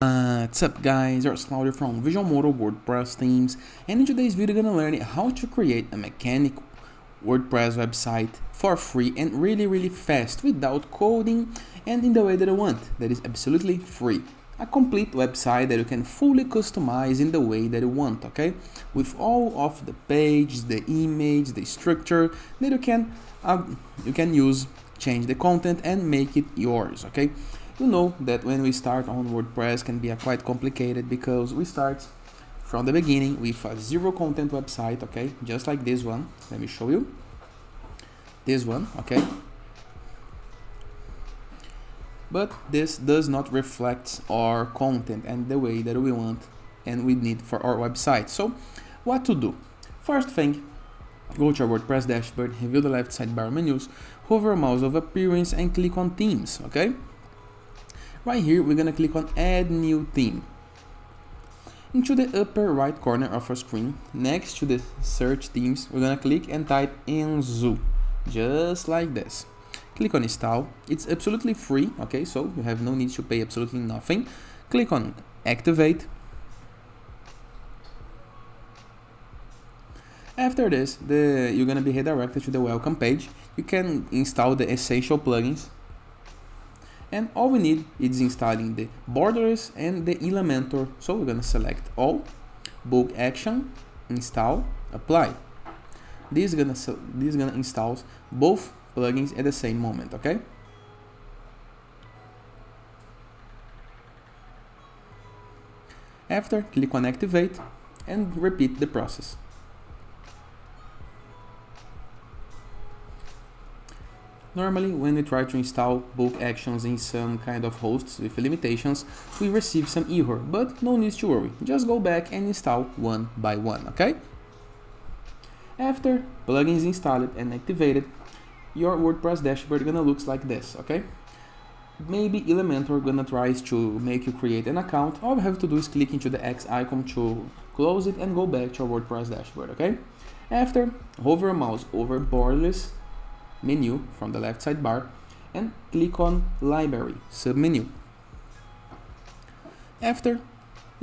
What's up guys, it's Claudio from Visualmodo WordPress themes, and in today's video we're gonna learn how to create a mechanic WordPress website for free and really fast without coding and in the way that I want. That is absolutely free. A complete website that you can fully customize in the way that you want, okay? With all of the page, the image, the structure that you can use, change the content and make it yours, okay? You know that when we start on WordPress can be quite complicated because we start from the beginning with a zero content website, okay? Just like this one. Let me show you. This one, okay? But this does not reflect our content and the way that we want and we need for our website. So what to do? First thing, go to our WordPress dashboard, review the left sidebar menus, hover mouse over appearance and click on themes, okay? Right here, we're gonna click on Add New Theme. Into the upper right corner of our screen, next to the search themes, we're gonna click and type Enzo, just like this. Click on Install. It's absolutely free, okay, so you have no need to pay absolutely nothing. Click on Activate. After this, you're gonna be redirected to the welcome page. You can install the essential plugins. And all we need is installing the Borderless and the Elementor. So we're gonna select all, bulk action, install, apply. This is gonna install both plugins at the same moment, okay? After, click on activate and repeat the process. Normally, when we try to install bulk actions in some kind of hosts with limitations, we receive some error, but no need to worry. Just go back and install one by one, okay? After plugins installed and activated, your WordPress dashboard gonna look like this, okay? Maybe Elementor gonna try to make you create an account. All you have to do is click into the X icon to close it and go back to your WordPress dashboard, okay? After, hover a mouse over Borderless menu from the left sidebar and click on Library submenu. After,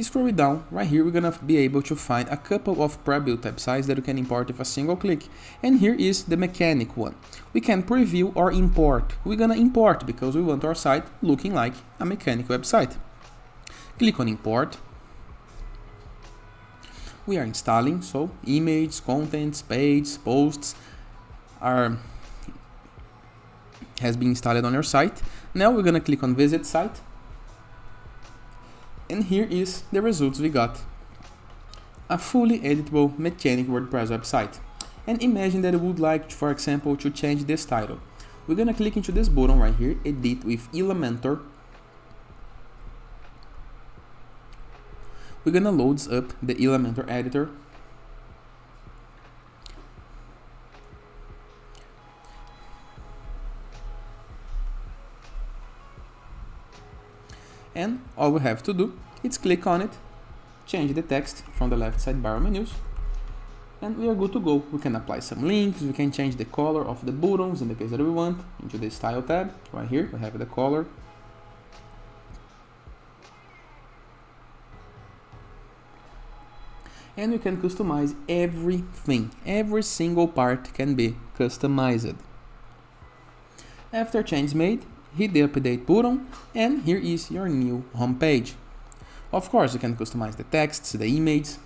scroll it down. Right here we're gonna be able to find a couple of pre-built websites that you can import with a single click, and here is the mechanic one. We can preview or import. We're gonna import because we want our site looking like a mechanic website. Click on import. We are installing, so images, contents, pages, posts has been installed on your site. Now we're gonna click on visit site, and here is the results we got. A fully editable mechanic WordPress website. And imagine that you would like, for example, to change this title. We're gonna click into this button right here, edit with Elementor. We're gonna load up the Elementor editor. And all we have to do is click on it, change the text from the left sidebar menus, and we are good to go. We can apply some links, we can change the color of the buttons in the case that we want. Into the style tab, right here we have the color. And we can customize everything. Every single part can be customized. After change made, hit the update button, and here is your new homepage. Of course, you can customize the texts, the images.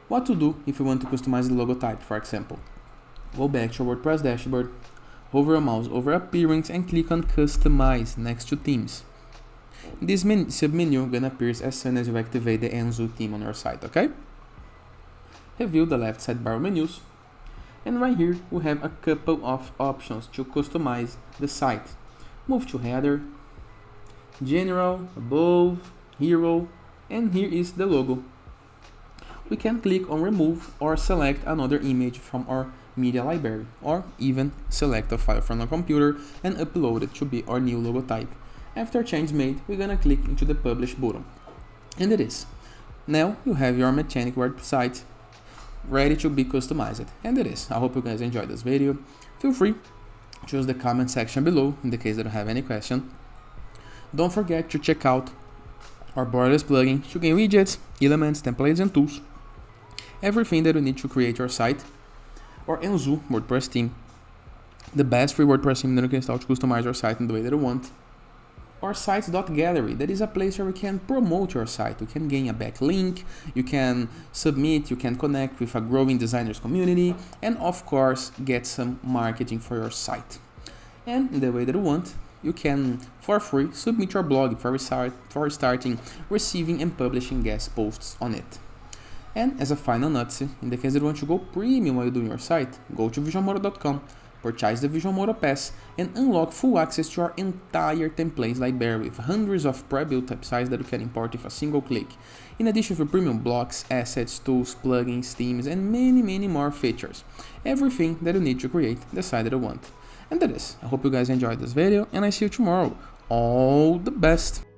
What to do if you want to customize the logo type, for example? Go back to your WordPress dashboard, hover a mouse over appearance and click on customize next to themes. This submenu gonna appear as soon as you activate the Enzo theme on your site, okay? Review the left sidebar menus, and right here we have a couple of options to customize the site. Move to header, general, above, hero, and here is the logo. We can click on remove or select another image from our media library, or even select a file from our computer and upload it to be our new logo type. After change made, we're gonna click into the publish button. And it is. Now you have your mechanic website ready to be customized, and it is. I hope you guys enjoyed this video. Feel free to use the comment section below in the case that you have any question. Don't forget to check out our borderless plugin to gain widgets, elements, templates, and tools. Everything that you need to create your site. Or Enzu WordPress theme, the best free WordPress theme that you can install to customize your site in the way that you want. Or sites.gallery, that is a place where you can promote your site. You can gain a backlink, you can submit, you can connect with a growing designers community, and of course get some marketing for your site. And in the way that you want, you can, for free, submit your blog for starting receiving and publishing guest posts on it. And as a final note, in the case that you want to go premium while doing your site, go to visualmodo.com, purchase the Visual Modo Pass, and unlock full access to our entire templates library with hundreds of pre-built websites that you can import with a single click, in addition to premium blocks, assets, tools, plugins, themes, and many more features. Everything that you need to create the site that you want. And that is. I hope you guys enjoyed this video, and I see you tomorrow. All the best!